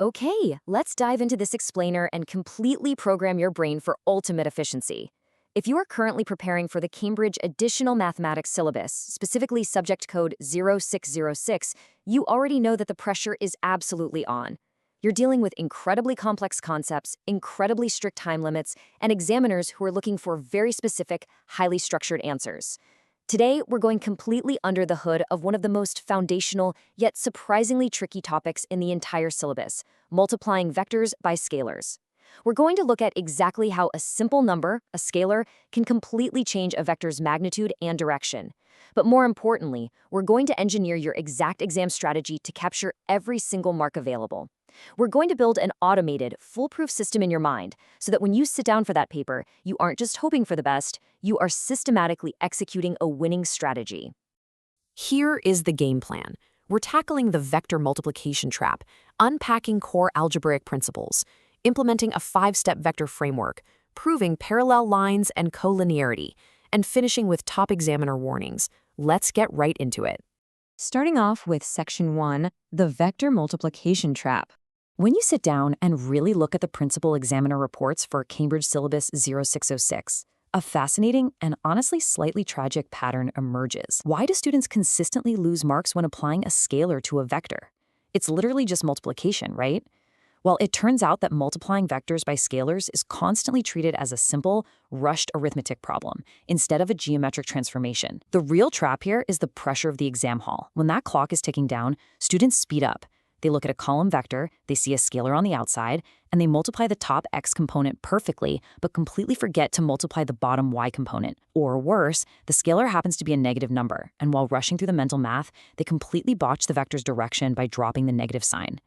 Okay, let's dive into this explainer and completely program your brain for ultimate efficiency. If you are currently preparing for the Cambridge Additional Mathematics syllabus, specifically subject code 0606, you already know that the pressure is absolutely on. You're dealing with incredibly complex concepts, incredibly strict time limits, and examiners who are looking for very specific, highly structured answers. Today, we're going completely under the hood of one of the most foundational, yet surprisingly tricky topics in the entire syllabus: multiplying vectors by scalars. We're going to look at exactly how a simple number, a scalar, can completely change a vector's magnitude and direction. But more importantly, we're going to engineer your exact exam strategy to capture every single mark available. We're going to build an automated, foolproof system in your mind so that when you sit down for that paper, you aren't just hoping for the best, you are systematically executing a winning strategy. Here is the game plan. We're tackling the vector multiplication trap, unpacking core algebraic principles, implementing a 5-step vector framework, proving parallel lines and collinearity, and finishing with top examiner warnings. Let's get right into it. Starting off with Section 1, the vector multiplication trap. When you sit down and really look at the principal examiner reports for Cambridge Syllabus 0606, a fascinating and honestly slightly tragic pattern emerges. Why do students consistently lose marks when applying a scalar to a vector? It's literally just multiplication, right? Well, it turns out that multiplying vectors by scalars is constantly treated as a simple, rushed arithmetic problem, instead of a geometric transformation. The real trap here is the pressure of the exam hall. When that clock is ticking down, students speed up. They look at a column vector, they see a scalar on the outside, and they multiply the top x component perfectly, but completely forget to multiply the bottom y component. Or worse, the scalar happens to be a negative number, and while rushing through the mental math, they completely botch the vector's direction by dropping the negative sign.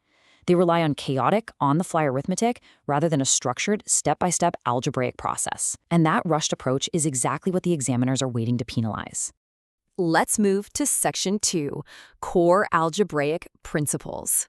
They rely on chaotic, on-the-fly arithmetic rather than a structured, step-by-step algebraic process. And that rushed approach is exactly what the examiners are waiting to penalize. Let's move to Section 2, core algebraic principles.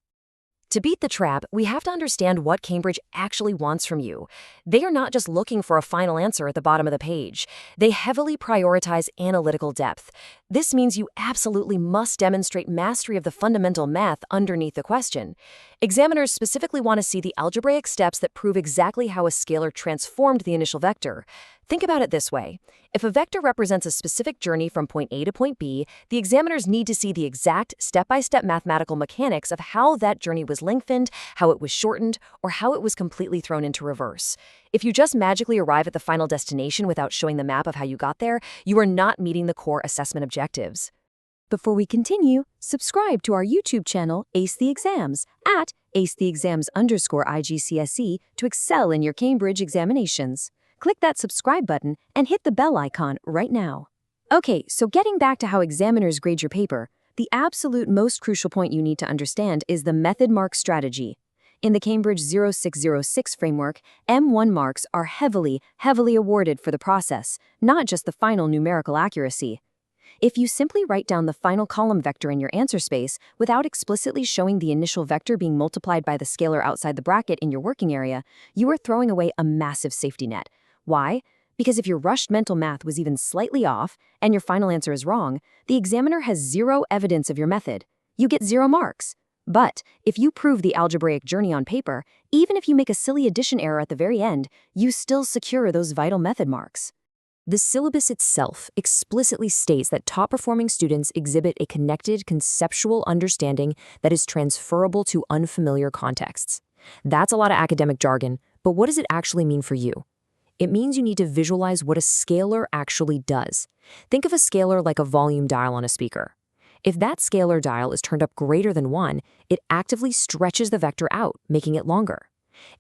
To beat the trap, we have to understand what Cambridge actually wants from you. They are not just looking for a final answer at the bottom of the page. They heavily prioritize analytical depth. This means you absolutely must demonstrate mastery of the fundamental math underneath the question. Examiners specifically want to see the algebraic steps that prove exactly how a scalar transformed the initial vector. Think about it this way. If a vector represents a specific journey from point A to point B, the examiners need to see the exact step-by-step mathematical mechanics of how that journey was lengthened, how it was shortened, or how it was completely thrown into reverse. If you just magically arrive at the final destination without showing the map of how you got there, you are not meeting the core assessment objectives. Before we continue, subscribe to our YouTube channel, Ace the Exams, at acetheexams_IGCSE to excel in your Cambridge examinations. Click that subscribe button and hit the bell icon right now. Okay, so getting back to how examiners grade your paper, the absolute most crucial point you need to understand is the method mark strategy. In the Cambridge 0606 framework, M1 marks are heavily awarded for the process, not just the final numerical accuracy. If you simply write down the final column vector in your answer space without explicitly showing the initial vector being multiplied by the scalar outside the bracket in your working area, you are throwing away a massive safety net. Why? Because if your rushed mental math was even slightly off and your final answer is wrong, the examiner has zero evidence of your method. You get 0 marks. But if you prove the algebraic journey on paper, even if you make a silly addition error at the very end, you still secure those vital method marks. The syllabus itself explicitly states that top-performing students exhibit a connected conceptual understanding that is transferable to unfamiliar contexts. That's a lot of academic jargon, but what does it actually mean for you? It means you need to visualize what a scalar actually does. Think of a scalar like a volume dial on a speaker. If that scalar dial is turned up greater than 1, it actively stretches the vector out, making it longer.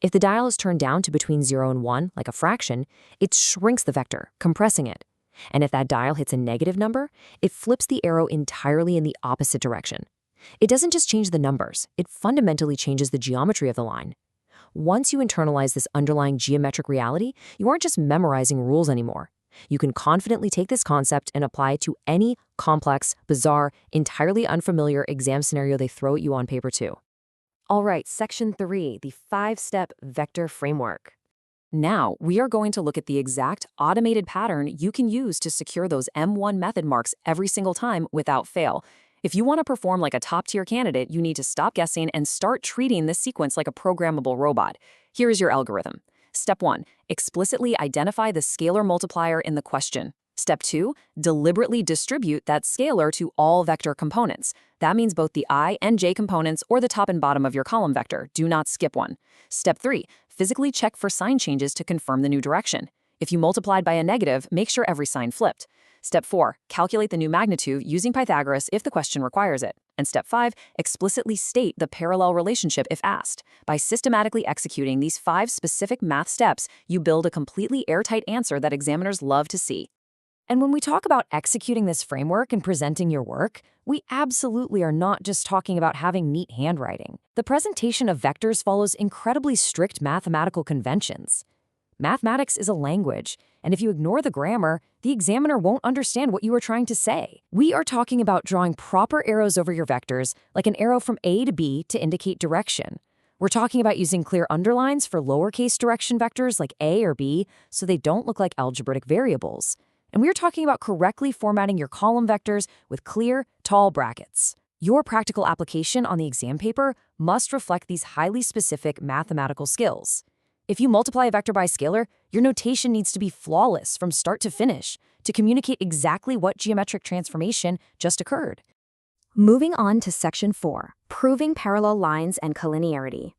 If the dial is turned down to between 0 and 1, like a fraction, it shrinks the vector, compressing it. And if that dial hits a negative number, it flips the arrow entirely in the opposite direction. It doesn't just change the numbers, it fundamentally changes the geometry of the line. Once you internalize this underlying geometric reality, you aren't just memorizing rules anymore. You can confidently take this concept and apply it to any complex, bizarre, entirely unfamiliar exam scenario they throw at you on paper too. All right, Section 3, the 5-step vector framework. Now, we are going to look at the exact automated pattern you can use to secure those M1 method marks every single time without fail. If you want to perform like a top-tier candidate, you need to stop guessing and start treating this sequence like a programmable robot. Here is your algorithm. Step 1. Explicitly identify the scalar multiplier in the question. Step 2. Deliberately distribute that scalar to all vector components. That means both the I and j components or the top and bottom of your column vector. Do not skip one. Step 3. Physically check for sign changes to confirm the new direction. If you multiplied by a negative, make sure every sign flipped. Step 4. Calculate the new magnitude using Pythagoras if the question requires it. And step 5. Explicitly state the parallel relationship if asked. By systematically executing these 5 specific math steps, you build a completely airtight answer that examiners love to see. And when we talk about executing this framework and presenting your work, we absolutely are not just talking about having neat handwriting. The presentation of vectors follows incredibly strict mathematical conventions. Mathematics is a language, and if you ignore the grammar, the examiner won't understand what you are trying to say. We are talking about drawing proper arrows over your vectors, like an arrow from A to B to indicate direction. We're talking about using clear underlines for lowercase direction vectors like A or B so they don't look like algebraic variables. And we're talking about correctly formatting your column vectors with clear, tall brackets. Your practical application on the exam paper must reflect these highly specific mathematical skills. If you multiply a vector by a scalar, your notation needs to be flawless from start to finish to communicate exactly what geometric transformation just occurred. Moving on to Section 4, Proving Parallel Lines and Collinearity.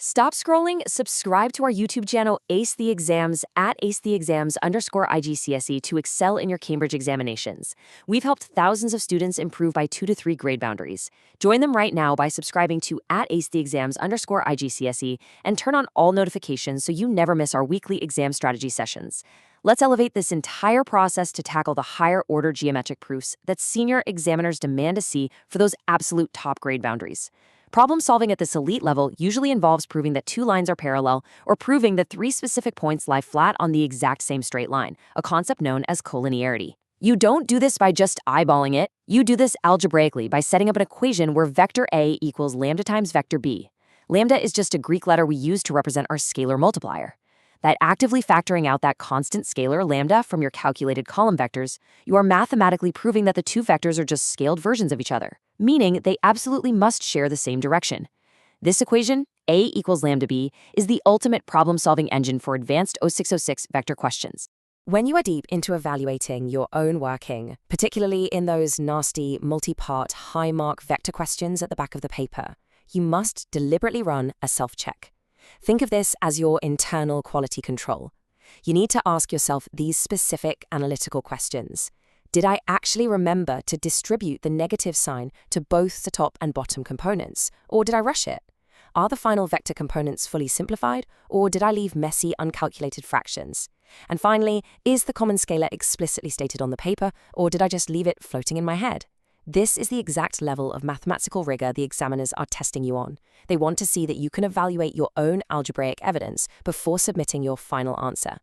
Stop scrolling, subscribe to our YouTube channel Ace the Exams at acetheexams_IGCSE to excel in your Cambridge examinations. We've helped thousands of students improve by 2 to 3 grade boundaries. Join them right now by subscribing to at acetheexams_IGCSE and turn on all notifications so you never miss our weekly exam strategy sessions. Let's elevate this entire process to tackle the higher order geometric proofs that senior examiners demand to see for those absolute top grade boundaries. Problem solving at this elite level usually involves proving that 2 lines are parallel or proving that 3 specific points lie flat on the exact same straight line, a concept known as collinearity. You don't do this by just eyeballing it. You do this algebraically by setting up an equation where vector A equals lambda times vector B. Lambda is just a Greek letter we use to represent our scalar multiplier. By actively factoring out that constant scalar lambda from your calculated column vectors, you are mathematically proving that the 2 vectors are just scaled versions of each other, meaning they absolutely must share the same direction. This equation, A equals lambda B, is the ultimate problem-solving engine for advanced 0606 vector questions. When you are deep into evaluating your own working, particularly in those nasty, multi-part, high-mark vector questions at the back of the paper, you must deliberately run a self-check. Think of this as your internal quality control. You need to ask yourself these specific analytical questions. Did I actually remember to distribute the negative sign to both the top and bottom components, or did I rush it? Are the final vector components fully simplified, or did I leave messy, uncalculated fractions? And finally, is the common scalar explicitly stated on the paper, or did I just leave it floating in my head? This is the exact level of mathematical rigor the examiners are testing you on. They want to see that you can evaluate your own algebraic evidence before submitting your final answer.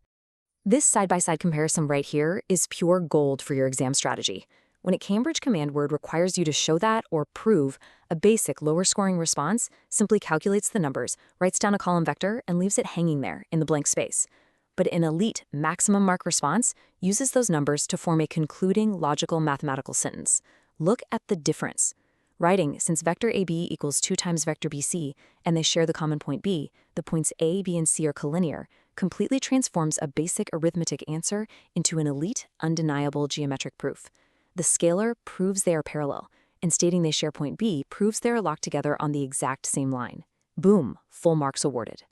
This side-by-side comparison right here is pure gold for your exam strategy. When a Cambridge command word requires you to show that or prove, a basic lower-scoring response simply calculates the numbers, writes down a column vector, and leaves it hanging there in the blank space. But an elite maximum mark response uses those numbers to form a concluding logical mathematical sentence. Look at the difference. Writing, since vector AB equals 2 times vector BC, and they share the common point B, the points A, B, and C are collinear, completely transforms a basic arithmetic answer into an elite, undeniable geometric proof. The scalar proves they are parallel, and stating they share point B proves they are locked together on the exact same line. Boom, full marks awarded.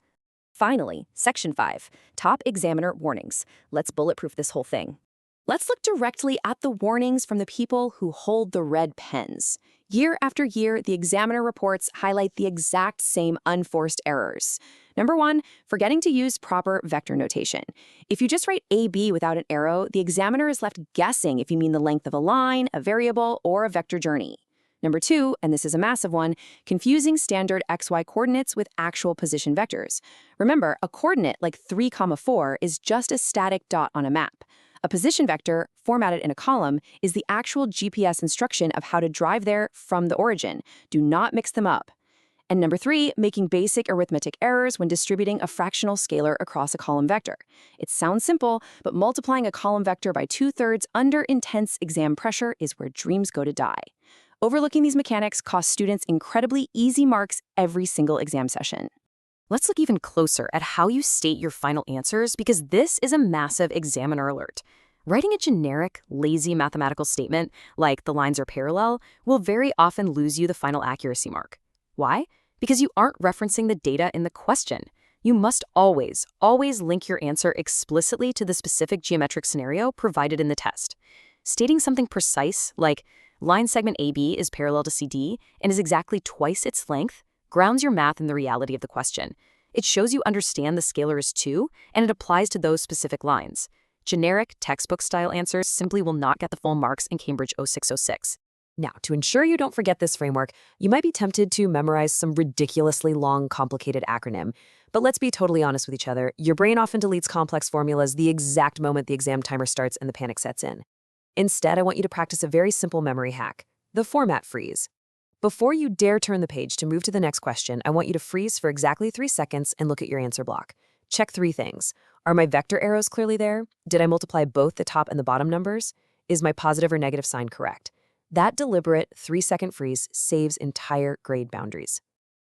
Finally, Section 5, Top Examiner Warnings. Let's bulletproof this whole thing. Let's look directly at the warnings from the people who hold the red pens. Year after year, the examiner reports highlight the exact same unforced errors. Number 1, forgetting to use proper vector notation. If you just write AB without an arrow, the examiner is left guessing if you mean the length of a line, a variable, or a vector journey. Number 2, and this is a massive one, confusing standard XY coordinates with actual position vectors. Remember, a coordinate like 3, 4 is just a static dot on a map. A position vector, formatted in a column, is the actual GPS instruction of how to drive there from the origin. Do not mix them up. And number 3, making basic arithmetic errors when distributing a fractional scalar across a column vector. It sounds simple, but multiplying a column vector by 2/3 under intense exam pressure is where dreams go to die. Overlooking these mechanics costs students incredibly easy marks every single exam session. Let's look even closer at how you state your final answers, because this is a massive examiner alert. Writing a generic, lazy mathematical statement, like the lines are parallel, will very often lose you the final accuracy mark. Why? Because you aren't referencing the data in the question. You must always link your answer explicitly to the specific geometric scenario provided in the test. Stating something precise, like line segment AB is parallel to CD and is exactly twice its length, grounds your math in the reality of the question. It shows you understand the scalar is 2, and it applies to those specific lines. Generic, textbook-style answers simply will not get the full marks in Cambridge 0606. Now, to ensure you don't forget this framework, you might be tempted to memorize some ridiculously long, complicated acronym. But let's be totally honest with each other. Your brain often deletes complex formulas the exact moment the exam timer starts and the panic sets in. Instead, I want you to practice a very simple memory hack: the format freeze. Before you dare turn the page to move to the next question, I want you to freeze for exactly 3 seconds and look at your answer block. Check 3 things. Are my vector arrows clearly there? Did I multiply both the top and the bottom numbers? Is my positive or negative sign correct? That deliberate 3-second freeze saves entire grade boundaries.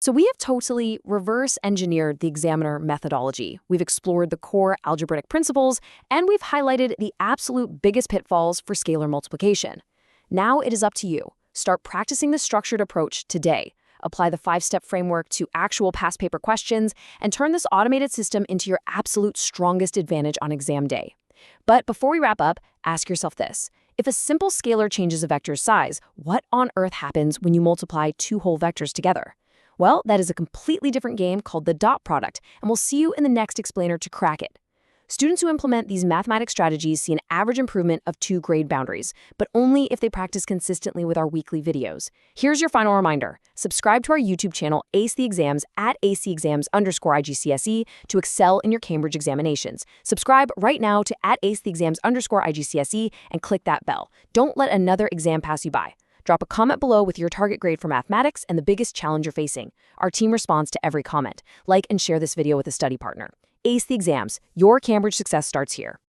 So we have totally reverse engineered the examiner methodology. We've explored the core algebraic principles, and we've highlighted the absolute biggest pitfalls for scalar multiplication. Now it is up to you. Start practicing the structured approach today. Apply the 5-step framework to actual past paper questions, and turn this automated system into your absolute strongest advantage on exam day. But before we wrap up, ask yourself this. If a simple scalar changes a vector's size, what on earth happens when you multiply 2 whole vectors together? Well, that is a completely different game called the dot product, and we'll see you in the next explainer to crack it. Students who implement these mathematics strategies see an average improvement of 2 grade boundaries, but only if they practice consistently with our weekly videos. Here's your final reminder. Subscribe to our YouTube channel, Ace the Exams, at @aceexams_IGCSE, to excel in your Cambridge examinations. Subscribe right now to @acetheexams_IGCSE and click that bell. Don't let another exam pass you by. Drop a comment below with your target grade for mathematics and the biggest challenge you're facing. Our team responds to every comment. Like and share this video with a study partner. Ace the Exams. Your Cambridge success starts here.